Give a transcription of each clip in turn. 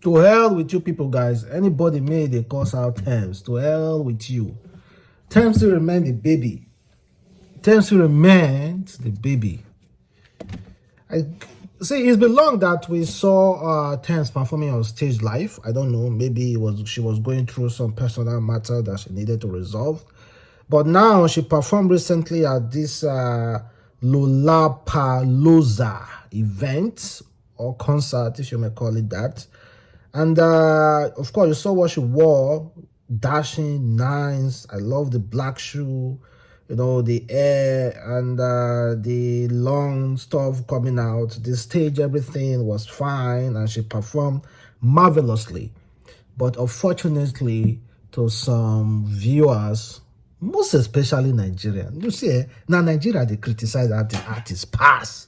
To hell with you people, guys. Anybody made a cause out Tems. To hell with you. Tems still remain the baby. Tems still remains the baby. I see. It's been long that we saw Tems performing on stage live. I don't know. Maybe she was going through some personal matter that she needed to resolve. But now she performed recently at this Lollapalooza event or concert, if you may call it that. And of course, you saw what she wore. Dashing, nice. I love the black shoe, you know, the hair and the long stuff coming out. The stage, everything was fine, and she performed marvelously. But unfortunately, to some viewers, most especially Nigerian, you see, now Nigeria, they criticize the artists pass.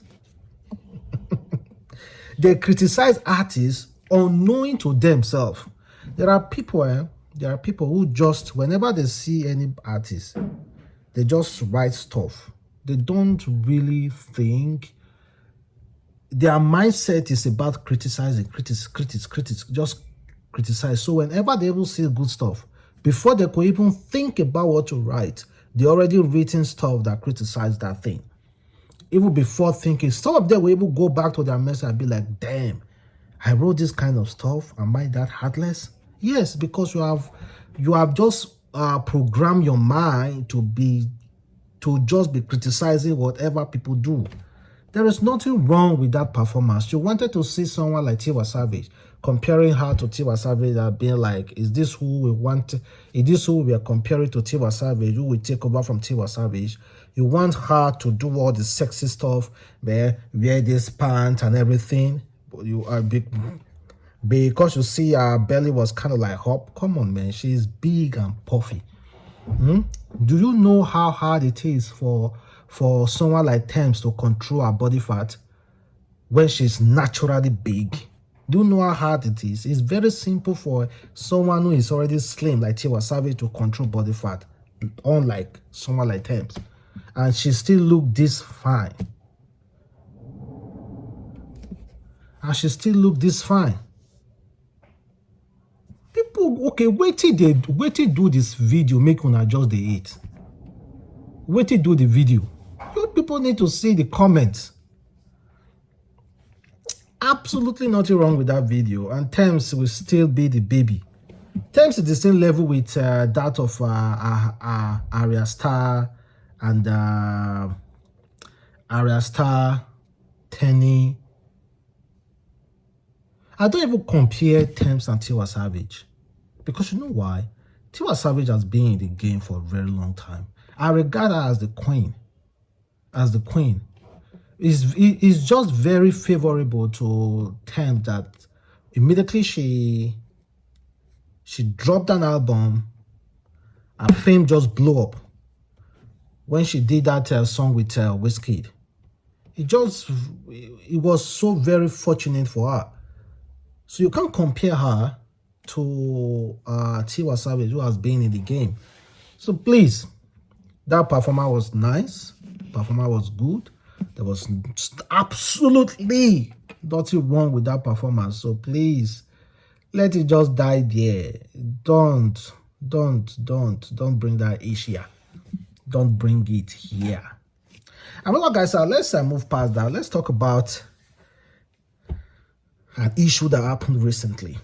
They criticize artists unknowing to themselves. There are people who just, whenever they see any artist, they just write stuff. They don't really think. Their mindset is about criticizing, critics, just criticize. So whenever they will see good stuff, before they could even think about what to write, they already written stuff that criticize that thing. Even before thinking, some of them will even go back to their message and be like, damn, I wrote this kind of stuff. Am I that heartless? Yes, because you have just programmed your mind to just be criticizing whatever people do. There is nothing wrong with that performance. You wanted to see someone like Tiwa Savage, comparing her to Tiwa Savage and being like, is this who we want? Is this who we are comparing to Tiwa Savage? Who will take over from Tiwa Savage? You want her to do all the sexy stuff, wear this pants and everything. You are big because you see her belly was kind of like hop. Come on, man, she's big and puffy. Do you know how hard it is for someone like Tems to control her body fat when she's naturally big? Do you know how hard it is? It's very simple for someone who is already slim like Tiwa Savage to control body fat, unlike someone like Tems, and she still look this fine. And she still look this fine. People, okay, wait till do this video, make una just the eat. Wait till do the video. You people need to see the comments. Absolutely nothing wrong with that video, and Tems will still be the baby. Tems is the same level with that of Arya Star and Arya Star, Tenny. I don't even compare Tems and Tiwa Savage, because you know why? Tiwa Savage has been in the game for a very long time. I regard her as the queen. As the queen. It's just very favorable to Tems that immediately she dropped an album, her fame just blew up. When she did that song with Wizkid, it was so very fortunate for her. So you can't compare her to Tiwa Savage, who has been in the game. So please, that performance was nice. Performance was good. There was absolutely nothing wrong with that performance. So please, let it just die there. Don't bring that issue here. Don't bring it here. And well, guys, let's move past that. Let's talk about an issue that happened recently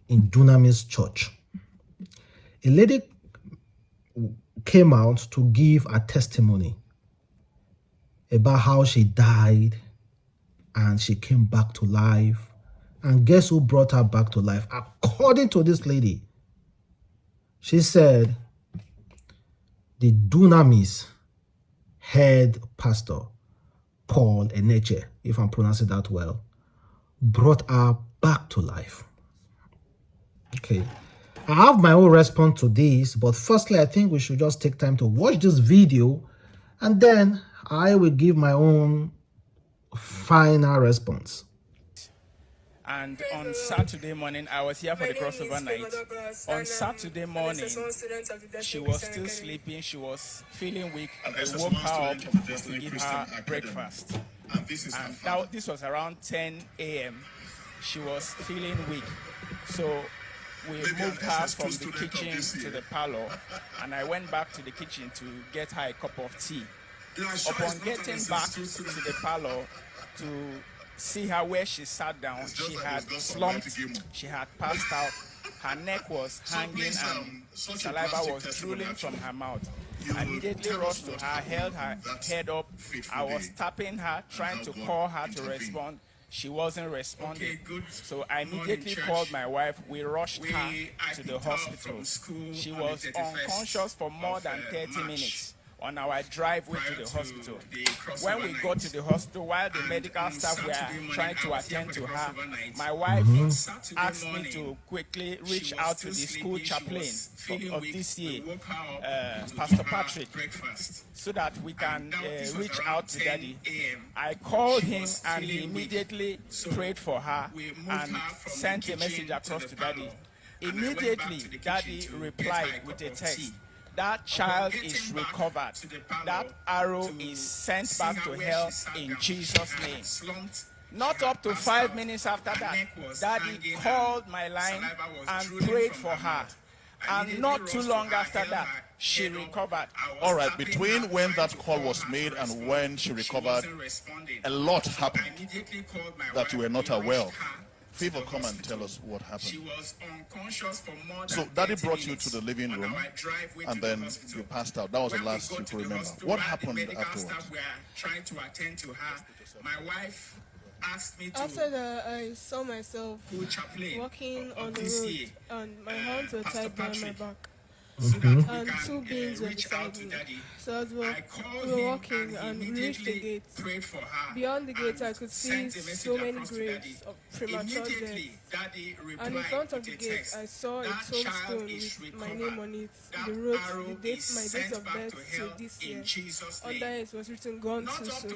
in Dunamis Church. A lady came out to give a testimony about how she died and she came back to life. And guess who brought her back to life? According to this lady, she said the Dunamis head pastor, Paul Eneche, if I'm pronouncing that well, brought her back to life. Okay, I have my own response to this, but firstly, I think we should just take time to watch this video, and then I will give my own final response. And on Saturday morning, I was here for the crossover night. On Saturday morning, she was still sleeping. She was feeling weak. I woke her up to give her breakfast. And now this was around 10 a.m. she was feeling weak. So we moved her from the kitchen to the parlor, and I went back to the kitchen to get her a cup of tea. Upon getting back to the parlor to see her where she sat down, she had slumped, she had passed out, her neck was hanging and saliva was drooling from her mouth. I immediately rushed to her, held her head up. I was tapping her, trying to call her to respond. She wasn't responding. So I immediately called my wife. We rushed her to the hospital. She was unconscious for more than 30 minutes on our driveway to the hospital. When we got to the hospital, while the medical staff were trying to attend to her, my wife asked me to quickly reach out to the school chaplain of this year, Pastor Patrick, so that we can reach out to Daddy. I called him and he immediately prayed for her and sent a message across to Daddy. Immediately, Daddy replied with a text. That child is recovered. That arrow is sent back to hell in Jesus' name. Not up to 5 minutes after that, Daddy called my line and prayed for her. And not too long after that, she recovered. All right, between when that call was made and when she recovered, a lot happened that you were not aware of. Favor, come and tell us what happened. She was unconscious for more than So Daddy brought you to the living room and then you passed out. That was the last you could remember. What happened afterwards? We are trying to attend to her. My wife asked me to. After that, I saw myself walking on the road, and my hands were tied behind my back. And two beings were beside me. So as we were walking and we reached the gate. Beyond the gate, I could see so many graves of premature death. And in front of the gate, I saw a tombstone with my name on it. They wrote my date of birth till this year. Under it was written, "Gone too soon."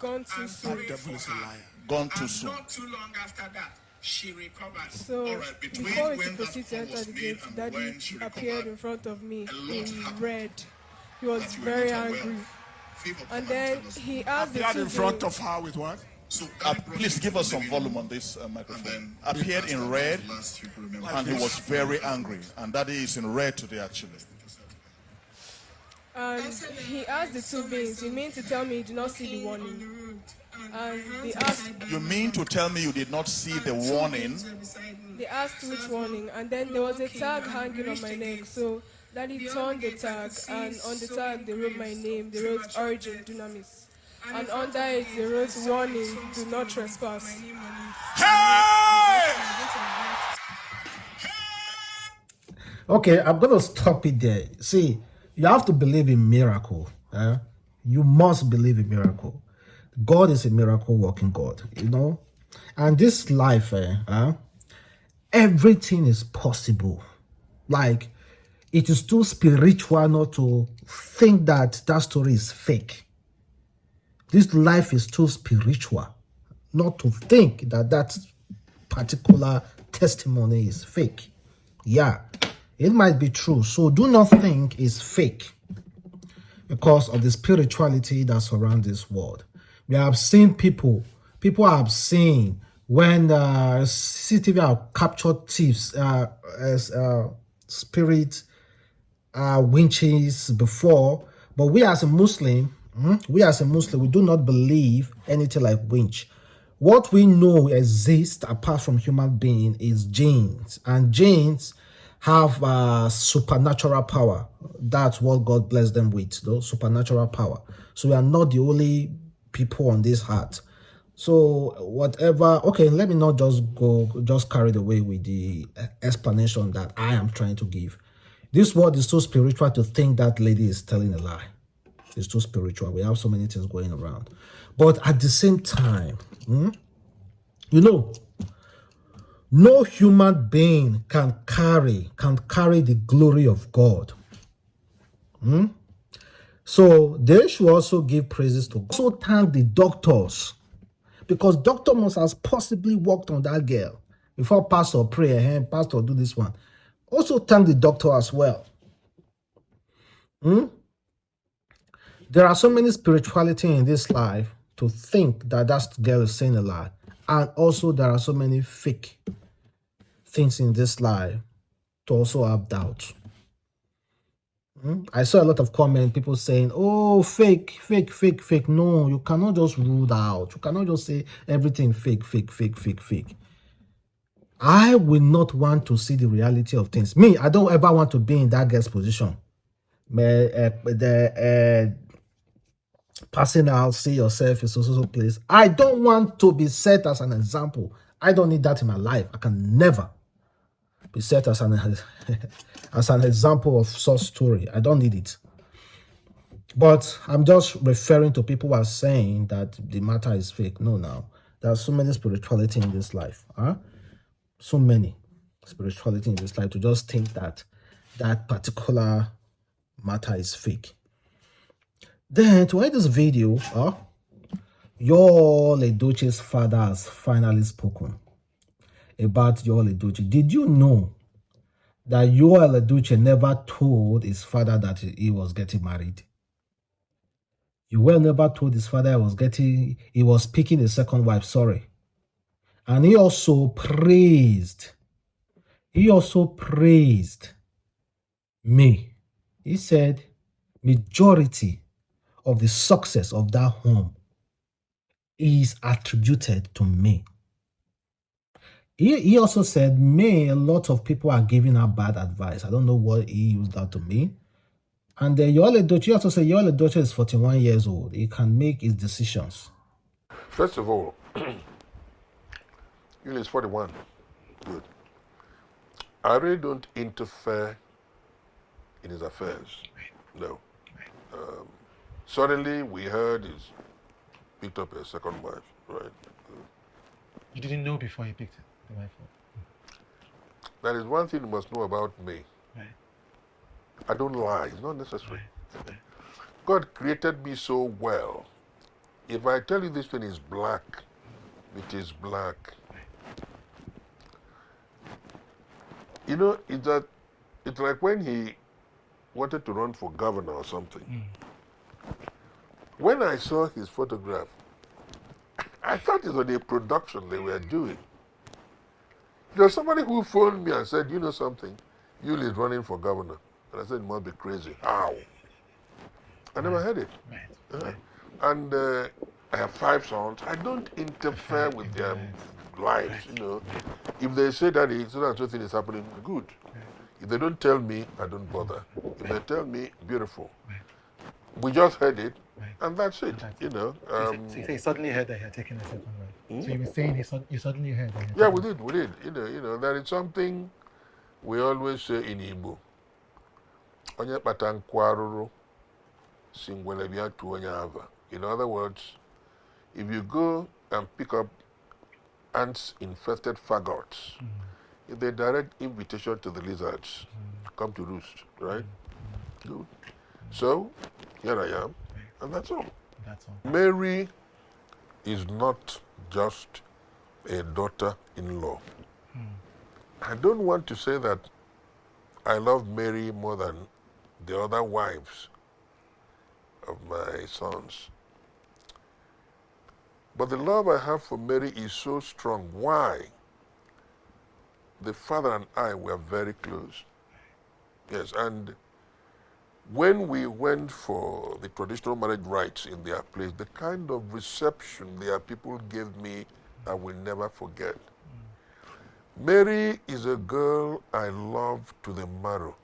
Gone too soon. The devil is a liar. Gone too soon. Not too long after that, she recovered. So before we could proceed to enter the gate, Daddy appeared in front of me in red. He was very angry. And then he asked the Appeared two in front girls- of her with what? Please give us some volume on this microphone. Appeared in red and he was very angry. And Daddy is in red today actually. And he asked the two beings, "You mean to tell me you did not see the warning?" And they asked, You mean to tell me you did not see the warning? they asked which warning. And then there was a tag hanging on my neck. So Daddy turned the tag, and on the tag they wrote my name. They wrote Origin Dunamis. And under it they wrote, "Warning, do not trespass." Okay, I'm gonna stop it there. See, you have to believe in miracle. You must believe in miracle. God is a miracle working God, you know. And this life, everything is possible. Like, it is too spiritual not to think that that story is fake. This life is too spiritual not to think that that particular testimony is fake. Yeah, it might be true. So do not think it's fake because of the spirituality that surrounds this world. We have seen people have seen when CCTV have captured thieves as spirit winches before. But we as a Muslim, we do not believe anything like winch. What we know exists apart from human being is jinns, and jinns have supernatural power. That's what God blessed them with, though, supernatural power. So we are not the only people on this earth. So whatever, okay, let me not just carried away with the explanation that I am trying to give. This world is too spiritual to think that lady is telling a lie. It's too spiritual. We have so many things going around. But at the same time, you know, no human being can carry the glory of God. So they should also give praises to God. Also thank the doctors, because doctor must have possibly worked on that girl before pastor pray and pastor do this one. Also thank the doctor as well. There are so many spirituality in this life. to think that that girl is saying a lie. And also there are so many fake things in this lie to also have doubt. I saw a lot of comments, people saying, oh, fake, fake, fake, fake. No, you cannot just rule that out. You cannot just say everything fake, fake, fake, fake, fake. I will not want to see the reality of things. Me, I don't ever want to be in that girl's position. Passing out, see yourself in so place. I don't want to be set as an example. I don't need that in my life. I can never be set as an as an example of such story. I don't need it. But I'm just referring to people who are saying that the matter is fake. No, now there's so many spirituality in this life. So many spirituality in this life to just think that that particular matter is fake. Then to end this video, Yul Edochie's father has finally spoken about Yul Edochie. Did you know that Yul Edochie never told his father that he was getting married? Yul never told his father he was picking a second wife, sorry. And he also praised me. He said, majority of the success of that home is attributed to me. He also said, a lot of people are giving her bad advice. I don't know what he used that to mean. And Yul Edochie also said Yul Edochie is 41 years old. He can make his decisions. First of all, Yul is 41. Good. I really don't interfere in his affairs. No. Suddenly we heard he's picked up a second wife, right? You didn't know before you picked the wife up? That is one thing you must know about me. Right. I don't lie. It's not necessary. Right. God created me so well. If I tell you this thing is black, it is black. You know, it's like when he wanted to run for governor or something. When I saw his photograph, I thought it was a production they were doing. There was somebody who phoned me and said, you know something, Yul is running for governor. And I said, it must be crazy. How? I never heard it. Right. And I have 5 sons. I don't interfere with their lives, you know. If they say that so and so thing is happening, good. If they don't tell me, I don't bother. If they tell me, beautiful. We just heard it, and that's it, you know. So you say you suddenly heard that he had taken a second wife. So you were saying you suddenly heard that he had Yeah, we did. You know, there is something we always say in Igbo. Onye kpata nkwu arụrụ, si ngwele bịa tụọ onye ava. In other words, if you go and pick up ants-infested faggots, it's a direct invitation to the lizards. Come to roost, right? Good. So, here I am, and that's all. That's all. Mary is not just a daughter-in-law. I don't want to say that I love Mary more than the other wives of my sons. But the love I have for Mary is so strong. Why? The father and I were very close. Yes, and when we went for the traditional marriage rites in their place, the kind of reception their people gave me, I will never forget. Mary is a girl I love to the marrow.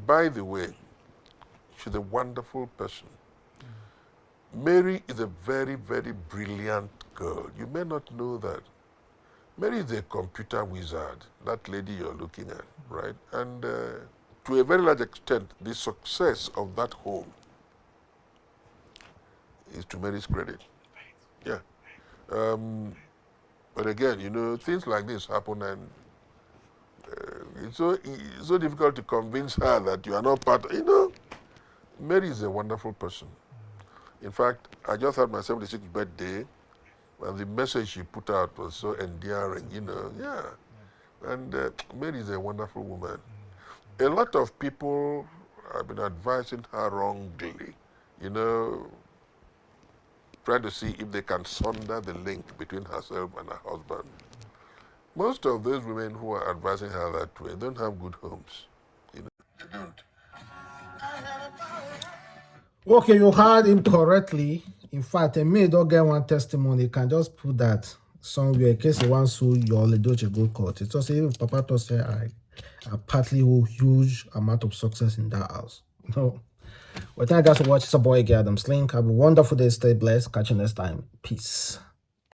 By the way, she's a wonderful person. Mary is a very, very brilliant girl. You may not know that. Mary is a computer wizard, that lady you're looking at, right? And to a very large extent, the success of that home is to Mary's credit. Yeah. But again, you know, things like this happen, and it's so difficult to convince her that you are not part of, you know. Mary is a wonderful person. In fact, I just had my 76th birthday, and the message she put out was so endearing, you know. Yeah. And Mary is a wonderful woman. A lot of people have been advising her wrongly. You know, try to see if they can sunder the link between herself and her husband. Most of those women who are advising her that way don't have good homes. You know, they don't. Okay, you heard him correctly. In fact, a maid don't get one testimony. You can just put that somewhere in case you want to sue Yul Edochie go court. It's just even Papa to say I partly a huge amount of success in that house. No. Well, thank you guys for watching. It's a boy, Adam's Link. Have a wonderful day. Stay blessed. Catch you next time. Peace.